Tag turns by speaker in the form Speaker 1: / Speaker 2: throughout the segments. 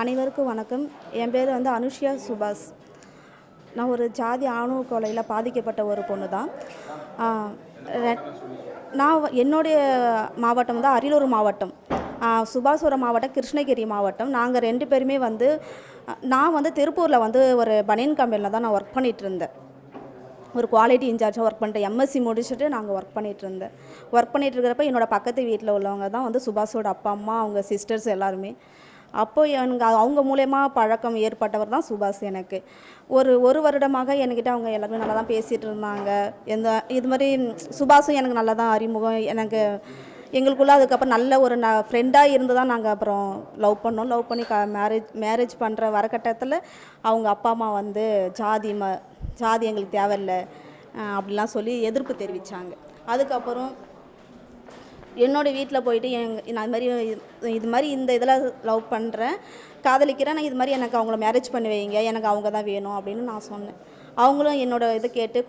Speaker 1: அனைவருக்கும் வணக்கம். என் பேர் வந்து அனுஷ்யா சுபாஷ். நான் ஒரு ஜாதி ஆணவ கொலையில் பாதிக்கப்பட்ட ஒரு பொண்ணு தான். ஆ, ரெ- என்னுடைய மாவட்டம் தான் அரியலூர் மாவட்டம். சுபாஷோட மாவட்டம் கிருஷ்ணகிரி மாவட்டம். நாங்கள் ரெண்டு பேருமே வந்து நான் வந்து திருப்பூரில் வந்து ஒரு பனியன் கம்பெனியில் தான் நான் ஒர்க் பண்ணிகிட்டு இருந்தேன். ஒரு குவாலிட்டி இன்சார்ஜாக ஒர்க் பண்ணிட்டேன். எம்எஸ்சி முடிச்சுட்டு நாங்கள் ஒர்க் பண்ணிகிட்டு இருந்தேன். ஒர்க் பண்ணிகிட்டு இருக்கிறப்ப என்னோடய பக்கத்து வீட்டில் உள்ளவங்க தான் வந்து சுபாஷோட அப்பா அம்மா, அவங்க சிஸ்டர்ஸ் எல்லாருமே. அப்போ எனக்கு அவங்க மூலயமா பழக்கம் ஏற்பட்டவர் தான் சுபாஷ். எனக்கு ஒரு வருடமாக என்கிட்ட அவங்க எல்லாருமே நல்லா தான் பேசிகிட்டு இருந்தாங்க. இது மாதிரி சுபாஷும் எனக்கு நல்லா தான் அறிமுகம். எங்களுக்குள்ளே அதுக்கப்புறம் நல்ல ஒரு ஃப்ரெண்டாக இருந்து தான் நாங்கள் அப்புறம் லவ் பண்ணி மேரேஜ் பண்ணுற வரக்கட்டத்தில் அவங்க அப்பா அம்மா வந்து ஜாதி எங்களுக்கு தேவையில்லை அப்படிலாம் சொல்லி எதிர்ப்பு தெரிவித்தாங்க. அதுக்கப்புறம் என்னோடய வீட்டில் போயிட்டு நான் இது மாதிரி இந்த இதில் லவ் பண்ணுறேன், காதலிக்கிறேன், நான் இது மாதிரி எனக்கு அவங்கள மேரேஜ் பண்ணி வைங்க, எனக்கு அவங்க தான் வேணும் அப்படின்னு நான் சொன்னேன். அவங்களும் என்னோடய இதை கேட்டு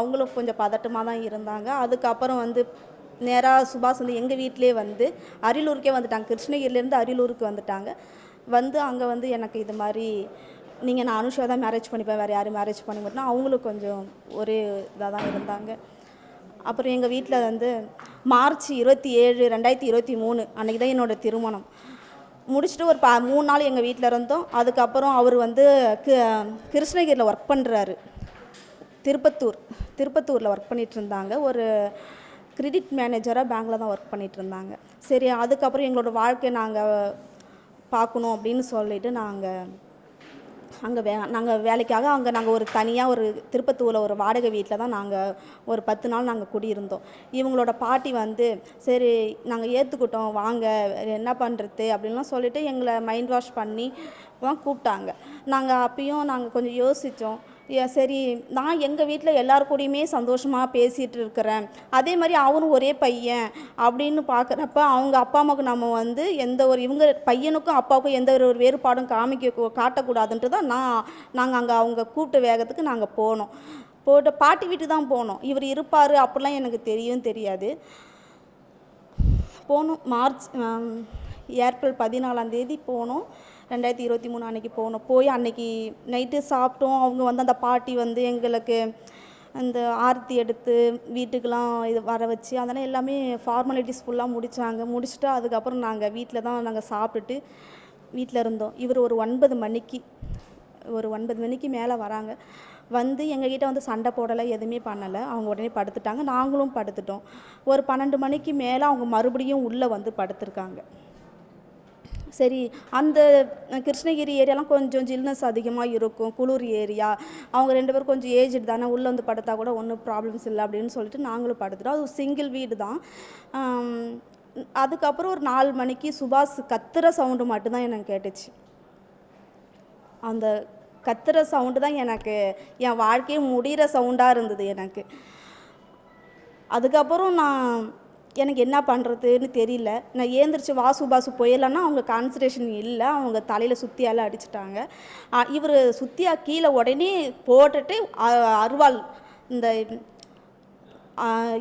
Speaker 1: அவங்களும் கொஞ்சம் பதட்டமாக தான் இருந்தாங்க. அதுக்கப்புறம் வந்து நேராக சுபாஷ் வந்து எங்கள் வீட்டிலே வந்து அரியலூருக்கே வந்துட்டாங்க. கிருஷ்ணகிரிலேருந்து அரியலூருக்கு வந்துட்டாங்க. அங்கே வந்து எனக்கு இது மாதிரி நான் அனுஷா தான் மேரேஜ் பண்ணிப்பேன், வேறு யாரும் மேரேஜ் பண்ண மாட்டேன்னா அவங்களும் கொஞ்சம் ஒரே இதாக தான் இருந்தாங்க. அப்புறம் எங்கள் வீட்டில் வந்து மார்ச் 27, 2023 அன்றைக்கி தான் என்னோடய திருமணம் முடிச்சுட்டு ஒரு 3 நாள் எங்கள் வீட்டில் இருந்தோம். அதுக்கப்புறம் அவர் வந்து கிருஷ்ணகிரியில் ஒர்க் பண்ணுறாரு. திருப்பத்தூரில் ஒர்க் பண்ணிகிட்டு இருந்தாங்க. ஒரு கிரெடிட் மேனேஜராக பேங்க்கில் தான் ஒர்க் பண்ணிகிட்டு இருந்தாங்க. சரி, அதுக்கப்புறம் எங்களோட வாழ்க்கையை நாங்கள் பார்க்கணும் அப்படின்னு சொல்லிவிட்டு நாங்கள் வேலைக்காக நாங்கள் ஒரு தனியாக ஒரு திருப்பத்தூரில் ஒரு வாடகை வீட்டில் தான் நாங்கள் ஒரு 10 நாள் நாங்கள் குடியிருந்தோம். இவங்களோட பாட்டி வந்து சரி நாங்கள் ஏற்றுக்கிட்டோம் வாங்க என்ன பண்ணுறது அப்படின்லாம் சொல்லிவிட்டு எங்களை மைண்ட் வாஷ் பண்ணி தான் கூப்பிட்டாங்க. நாங்கள் கொஞ்சம் யோசித்தோம். சரி, நான் எங்கள் வீட்டில் எல்லாரு கூடயுமே சந்தோஷமாக பேசிகிட்டு இருக்கிறேன், அதே மாதிரி அவரும் ஒரே பையன் அப்படின்னு பார்க்குறப்ப அவங்க அப்பா அம்மாவுக்கு நம்ம வந்து இவங்க பையனுக்கும் அப்பாவுக்கும் எந்த ஒரு வேறுபாடும் காட்டக்கூடாதுன்ட்டு தான் நாங்கள் அங்கே அவங்க கூப்பிட்ட வேகத்துக்கு நாங்கள் போட்டு பாட்டி வீட்டு தான் போனோம். இவர் இருப்பார் அப்படிலாம் எனக்கு தெரியாது. போனோம். ஏப்ரல் 14 போனோம். 2023 அன்றைக்கி போய் அன்றைக்கி நைட்டு சாப்பிட்டோம். அவங்க வந்து அந்த பாட்டி வந்து எங்களுக்கு அந்த ஆரத்தி எடுத்து வீட்டுக்கெலாம் இது வர வச்சு அதெல்லாம் எல்லாமே ஃபார்மாலிட்டிஸ் ஃபுல்லாக முடிச்சுட்டு அதுக்கப்புறம் நாங்கள் வீட்டில் தான் நாங்கள் சாப்பிட்டுட்டு வீட்டில் இருந்தோம். இவர் ஒரு 9 மணிக்கு மேலே வராங்க. எங்ககிட்ட வந்து சண்டை போடலை, எதுவுமே பண்ணலை. அவங்க உடனே படுத்துட்டாங்க, நாங்களும் படுத்துட்டோம். ஒரு 12 மணிக்கு மேலே அவங்க மறுபடியும் உள்ளே வந்து படுத்துருக்காங்க. சரி, அந்த கிருஷ்ணகிரி ஏரியாலாம் கொஞ்சம் ஜில்னஸ் அதிகமாக இருக்கும், குளிர் ஏரியா. அவங்க 2 பேரும் கொஞ்சம் ஏஜ்டு தானே, உள்ளே வந்து படுத்தா கூட ஒன்றும் ப்ராப்ளம்ஸ் இல்லை அப்படின்னு சொல்லிட்டு நாங்களும் படுத்துட்டோம். அது சிங்கிள் வீடு தான். அதுக்கப்புறம் ஒரு 4 மணிக்கு சுபாஷ் கத்துற சவுண்டு மட்டும்தான் எனக்கு கேட்டுச்சு. அந்த கத்துற சவுண்டு தான் எனக்கு என் வாழ்க்கையே முடிகிற சவுண்டாக இருந்தது எனக்கு. அதுக்கப்புறம் எனக்கு என்ன பண்ணுறதுன்னு தெரியல. நான் ஏந்திரிச்சு சுபாஷு போயிடலான்னா அவங்க கான்சன்ட்ரேஷன் இல்லை, அவங்க தலையில் சுத்தியால் அடிச்சிட்டாங்க. இவர் சுத்தியா கீழே உடனே போட்டுட்டு அருவாள், இந்த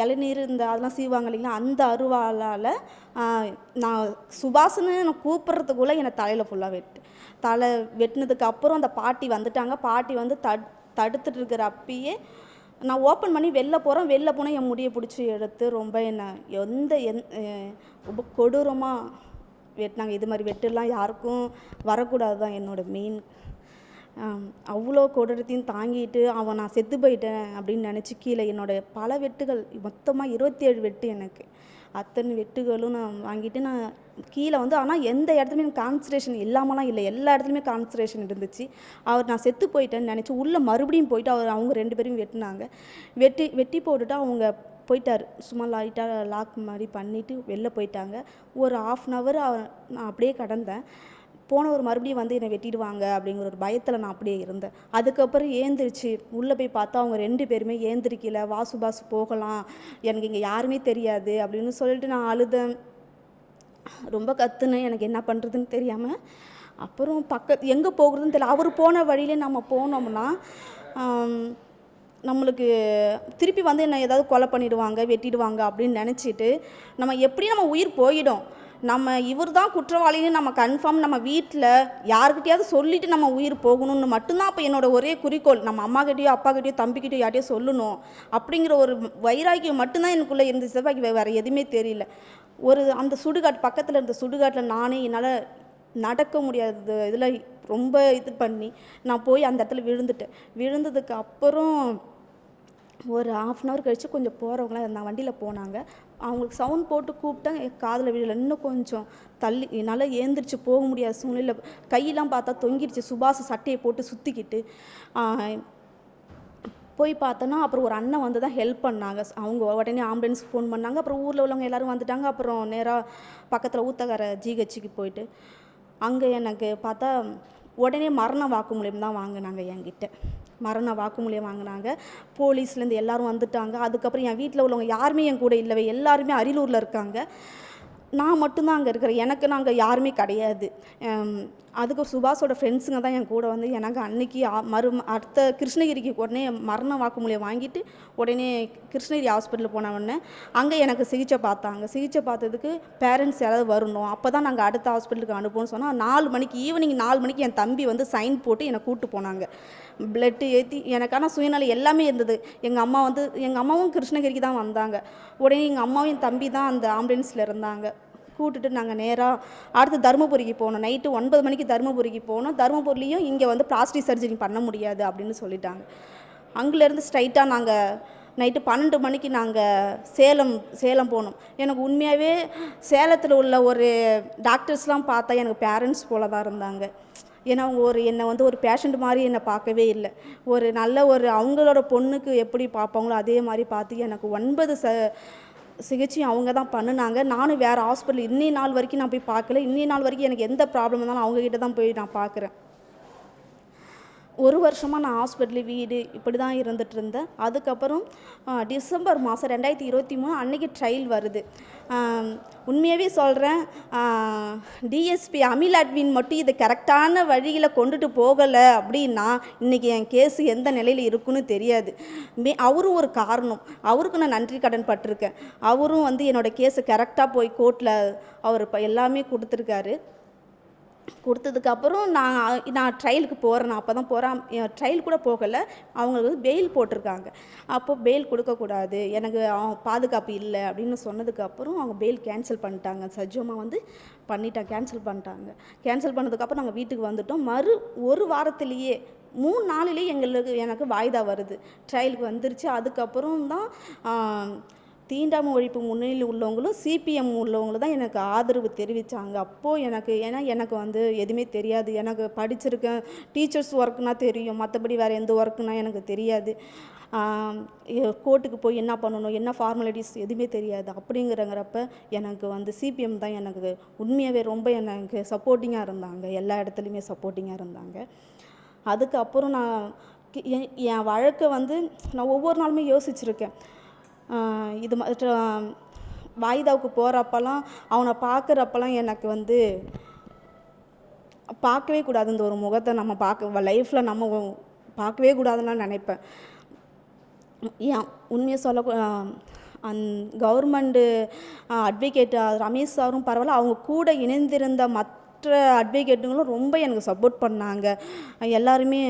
Speaker 1: இளநீர் அதெல்லாம் சீவாங்க இல்லைங்களா, அந்த அருவாளால் நான் சுபாஷுன்னு கூப்பிட்றதுக்குள்ளே என்னை தலையில் ஃபுல்லாக தலை வெட்டினதுக்கு அப்புறம் அந்த பாட்டி வந்துட்டாங்க. பாட்டி வந்து தடுத்துட்டு இருக்கிற அப்பயே நான் ஓப்பன் பண்ணி வெளில போனால் என் முடியை பிடிச்சி எடுத்து ரொம்ப ரொம்ப கொடூரமாக வெட்டினாங்க. இது மாதிரி வெட்டுலாம் யாருக்கும் வரக்கூடாது தான் என்னோடய மெயின். அவ்வளோ கொடூரத்தையும் தாங்கிட்டு நான் செத்து போயிட்டேன் அப்படின்னு நினச்சி கீழே என்னோடய பல வெட்டுகள், மொத்தமாக 27 வெட்டு எனக்கு. அத்தனை வெட்டுகளும் நான் வாங்கிட்டு நான் கீழே ஆனால் எந்த இடத்துலையுமே எனக்கு கான்சன்ட்ரேஷன் இல்லாமலாம் இல்லை, எல்லா இடத்துலையுமே கான்சன்ட்ரேஷன் இருந்துச்சு. நான் செத்து போயிட்டேன்னு நினச்சி உள்ளே மறுபடியும் போயிட்டு அவங்க 2 பேரும் வெட்டினாங்க. வெட்டி போட்டுட்டு அவங்க போயிட்டார். சும்மா லைட்டாக லாக் மாதிரி பண்ணிவிட்டு வெளில போயிட்டாங்க. ஒரு 1/2 hour நான் அப்படியே கடந்தேன். போனவர் மறுபடியும் என்னை வெட்டிடுவாங்க அப்படிங்கிற ஒரு பயத்தில் நான் அப்படியே இருந்தேன். அதுக்கப்புறம் ஏந்திரிச்சு உள்ளே போய் பார்த்தா அவங்க 2 பேருமே ஏந்திரிக்கல. சுபாஷ் போகலாம், எனக்கு இங்கே யாருமே தெரியாது அப்படின்னு சொல்லிட்டு நான் அழுதேன், ரொம்ப கத்துனேன். எனக்கு என்ன பண்ணுறதுன்னு தெரியாமல் அப்புறம் எங்கே போகிறதுன்னு தெரியல. அவர் போன வழியிலே நம்ம போனோம்னா நம்மளுக்கு திருப்பி என்ன ஏதாவது கொலை பண்ணிடுவாங்க, வெட்டிடுவாங்க அப்படின்னு நினச்சிட்டு நம்ம உயிர் போயிடும். இவர் தான் குற்றவாளின்னு நம்ம கன்ஃபார்ம் நம்ம வீட்டில் யாருக்கிட்டையாவது சொல்லிவிட்டு நம்ம உயிர் போகணும்னு மட்டும்தான் அப்போ என்னோடய ஒரே குறிக்கோள். நம்ம அம்மாக்கிட்டேயோ அப்பாக்கிட்டேயோ தம்பிக்கிட்டேயோ யார்ட்டையோ சொல்லணும் அப்படிங்கிற ஒரு வைராக்கியம் மட்டும்தான் எனக்குள்ளே இருந்துச்சு. வேறு எதுவுமே தெரியல. அந்த சுடுகாட்டு பக்கத்தில் இருந்த சுடுகாட்டில் நானே என்னால் நடக்க முடியாத இதில் ரொம்ப இது பண்ணி நான் போய் அந்த இடத்துல விழுந்ததுக்கு அப்புறம் ஒரு 1/2 hour கழித்து கொஞ்சம் போகிறவங்களாம் நான் வண்டியில் போனாங்க. அவங்களுக்கு சவுண்ட் போட்டு கூப்பிட்டேன், காதில் விழல. இன்னும் கொஞ்சம் தள்ளி என்னால் ஏந்திரிச்சு போக முடியாத சூழ்நிலை. கையெல்லாம் பார்த்தா தொங்கிடுச்சு. சுபாஷ் சட்டையை போட்டு சுற்றிக்கிட்டு போய் பார்த்தோன்னா அப்புறம் ஒரு அண்ணன் வந்து தான் ஹெல்ப் பண்ணாங்க. அவங்க உடனே ஆம்புலன்ஸுக்கு ஃபோன் பண்ணாங்க. அப்புறம் ஊரில் உள்ளவங்க எல்லோரும் வந்துட்டாங்க. அப்புறம் நேராக பக்கத்தில் ஊத்தக்கரை ஜிஹெச்சுக்கு போயிட்டு அங்கே எனக்கு பார்த்தா உடனே மரண வாக்குமூலியம் தான் வாங்கினாங்க. என்கிட்ட மரண வாக்குமூலியம் வாங்கினாங்க. போலீஸ்லேருந்து எல்லோரும் வந்துட்டாங்க. அதுக்கப்புறம் என் வீட்டில் உள்ளவங்க யாருமே என் கூட இல்லவே, எல்லாருமே அரியலூரில் இருக்காங்க. நான் மட்டும்தான் அங்கே இருக்கிறேன். எனக்கு நாங்கள் யாருமே கிடையாது. அதுக்கு சுபாஷோட ஃப்ரெண்ட்ஸுங்க தான் என் கூட வந்து எனக்கு அன்னைக்கு அடுத்த கிருஷ்ணகிரிக்கு உடனே மரண வாக்குமூலியம் வாங்கிட்டு உடனே கிருஷ்ணகிரி ஹாஸ்பிட்டலுக்கு போன உடனே அங்கே எனக்கு சிகிச்சை பார்த்தாங்க. சிகிச்சை பார்த்ததுக்கு பேரண்ட்ஸ் யாராவது வரணும், அப்போ தான் நாங்கள் அடுத்த ஹாஸ்பிட்டலுக்கு அனுப்புவோம்னு சொன்னால் 4 மணிக்கு ஈவினிங் 4 மணிக்கு என் தம்பி வந்து சைன் போட்டு என்னை கூப்பிட்டு போனாங்க. பிளட்டு ஏற்றி எனக்கான சுயநலம் எல்லாமே இருந்தது. எங்கள் அம்மாவும் கிருஷ்ணகிரிக்கு தான் வந்தாங்க. உடனே எங்கள் அம்மாவும் என் தம்பி தான் அந்த ஆம்புலன்ஸில் இருந்தாங்க. கூட்டுட்டு நாங்கள் நேராக அடுத்து தருமபுரிக்கு போனோம். நைட்டு 9 மணிக்கு தருமபுரிக்கு போனோம். தருமபுரிலையும் இங்கே வந்து பிளாஸ்டிக் சர்ஜரி பண்ண முடியாது அப்படின்னு சொல்லிட்டாங்க. அங்கேருந்து ஸ்ட்ரைட்டாக நாங்கள் நைட்டு 12 மணிக்கு நாங்கள் சேலம் போனோம். எனக்கு உண்மையாகவே சேலத்தில் உள்ள ஒரு டாக்டர்ஸ்லாம் பார்த்தா எனக்கு பேரண்ட்ஸ் போல தான் இருந்தாங்க. ஏன்னா அவங்க என்னை வந்து ஒரு பேஷண்ட் மாதிரி என்னை பார்க்கவே இல்லை. ஒரு நல்ல அவங்களோட பொண்ணுக்கு எப்படி பார்ப்பாங்களோ அதே மாதிரி பார்த்து எனக்கு 9 சிகிச்சையும் அவங்க தான் பண்ணினாங்க. நானும் வேறு ஹாஸ்பிட்டல் இன்னி நாள் வரைக்கும் நான் போய் பார்க்கல. இன்னி நாள் வரைக்கும் எனக்கு எந்த ப்ராப்ளம் இருந்தாலும் அவங்கக்கிட்ட தான் போய் நான் பார்க்குறேன். 1 வருஷமாக நான் ஹாஸ்பிட்டலு வீடு இப்படி தான் இருந்துகிட்டு இருந்தேன். அதுக்கப்புறம் டிசம்பர் மாதம் 2023 அன்றைக்கி ட்ரையல் வருது. உண்மையாகவே சொல்கிறேன், டிஎஸ்பி அமில் அட்வின் மட்டும் இது கரெக்டான வழியில் கொண்டுட்டு போகலை அப்படின்னா இன்றைக்கி என் கேஸு எந்த நிலையில் இருக்குன்னு தெரியாது. அவரும் ஒரு காரணம். அவருக்கு நான் நன்றி கடன் பட்டிருக்கேன். அவரும் வந்து என்னோடய கேஸு கரெக்டாக போய் கோர்ட்டில் அவர் இப்போ எல்லாமே கொடுத்துருக்காரு. கொடுத்ததுக்கப்புறம் நான் ட்ரையலுக்கு போகிறேன். நான் அப்போ தான் போகிறேன். ட்ரையல் கூட போகலை. அவங்களுக்கு வந்து பெயில் போட்டிருக்காங்க. அப்போது பெயில் கொடுக்கக்கூடாது, எனக்கு பாதுகாப்பு இல்லை அப்படின்னு சொன்னதுக்கப்புறம் அவங்க பெயில் கேன்சல் பண்ணிட்டாங்க. சஜ்ஜமாக வந்து கேன்சல் பண்ணிட்டாங்க. கேன்சல் பண்ணதுக்கப்புறம் நாங்கள் வீட்டுக்கு வந்துவிட்டோம். 1 வாரத்திலேயே 3 நாளிலேயே எனக்கு வாய்தா வருது. ட்ரையலுக்கு வந்துருச்சு. அதுக்கப்புறம் தான் தீண்டாமை ஒழிப்பு முன்னணியில் உள்ளவங்களும் சிபிஎம் உள்ளவங்களும் தான் எனக்கு ஆதரவு தெரிவித்தாங்க. அப்போது ஏன்னா எனக்கு வந்து எதுவுமே தெரியாது. எனக்கு படிச்சிருக்கேன், டீச்சர்ஸ் ஒர்க்குனால் தெரியும், மற்றபடி வேறு எந்த ஒர்க்குனால் எனக்கு தெரியாது. கோர்ட்டுக்கு போய் என்ன பண்ணணும், என்ன ஃபார்மாலிட்டிஸ் எதுவுமே தெரியாது. அப்படிங்கிறப்ப எனக்கு வந்து சிபிஎம் தான் எனக்கு உண்மையாகவே ரொம்ப எனக்கு சப்போர்ட்டிங்காக இருந்தாங்க. எல்லா இடத்துலையுமே சப்போர்ட்டிங்காக இருந்தாங்க. அதுக்கப்புறம் என் வழக்கை வந்து நான் ஒவ்வொரு நாளுமே யோசிச்சுருக்கேன். இது வாய்தாவுக்கு போகிறப்பெல்லாம் அவனை பார்க்குறப்பெல்லாம் எனக்கு வந்து பார்க்கவே கூடாது. இந்த ஒரு முகத்தை நம்ம லைஃப்பில் நம்ம பார்க்கவே கூடாதுன்னு நான் நினைப்பேன். உண்மையை சொல்ல கவர்மெண்ட்டு அட்வொகேட் ரமேஷ் சாரும் பரவாயில்ல, அவங்க கூட இணைந்திருந்த மற்ற அட்வொகேட்டுங்களும் ரொம்ப எனக்கு சப்போர்ட் பண்ணாங்க. எல்லாருமே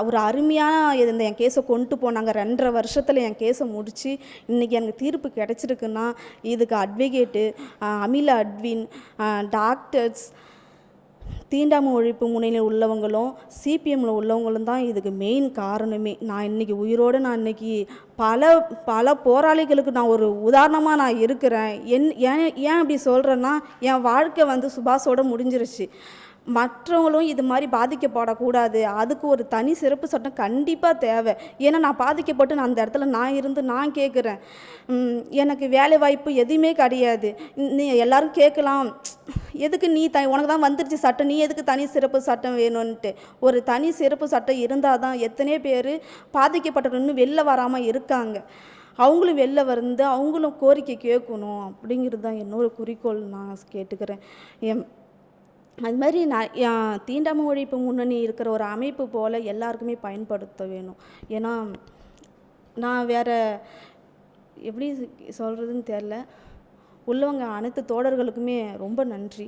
Speaker 1: ஒரு அருமையாக என் கேஸை கொண்டு போனாங்க. 2.5 வருஷத்தில் என் கேஸை முடித்து இன்றைக்கி எனக்கு தீர்ப்பு கிடச்சிருக்குன்னா இதுக்கு அட்வொகேட்டு அமில அட்வின், டாக்டர்ஸ், தீண்டாமை ஒழிப்பு முனையில் உள்ளவங்களும் சிபிஎம்மில் உள்ளவங்களும் தான் இதுக்கு மெயின் காரணமே. நான் இன்றைக்கி உயிரோடு இன்றைக்கி பல போராளிகளுக்கு நான் ஒரு உதாரணமாக நான் இருக்கிறேன். ஏன் அப்படி சொல்கிறேன்னா, என் வாழ்க்கை வந்து சுபாஷோடு முடிஞ்சிருச்சு. மற்றவங்களும் இது மாதிரி பாதிக்கப்படக்கூடாது. அதுக்கு ஒரு தனி சிறப்பு சட்டம் கண்டிப்பாக தேவை. ஏன்னா நான் பாதிக்கப்பட்டு அந்த இடத்துல நான் கேட்குறேன். எனக்கு வேலை வாய்ப்பு எதுவுமே கிடையாது. எல்லோரும் கேட்கலாம், எதுக்கு உனக்கு தான் வந்துருச்சு சட்டம், நீ எதுக்கு தனி சிறப்பு சட்டம் வேணும்ன்ட்டு. ஒரு தனி சிறப்பு சட்டம் இருந்தால் தான் எத்தனையோ பேர் பாதிக்கப்பட்டவங்க இன்னும் வெளில வராமல் இருக்காங்க. அவங்களும் வெளில வந்து அவங்களும் கோரிக்கை கேட்கணும் அப்படிங்கிறது தான் என்னோட குறிக்கோள். நான் கேட்டுக்கிறேன். அது மாதிரி தீண்டாமை ஒழிப்பு முன்னணி இருக்கிற ஒரு அமைப்பு போல் எல்லாருக்குமே பயன்படுத்த வேணும். ஏன்னா நான் வேறு எப்படி சொல்கிறதுன்னு தெரில. உள்ளவங்க அனைத்து தோழர்களுக்குமே ரொம்ப நன்றி.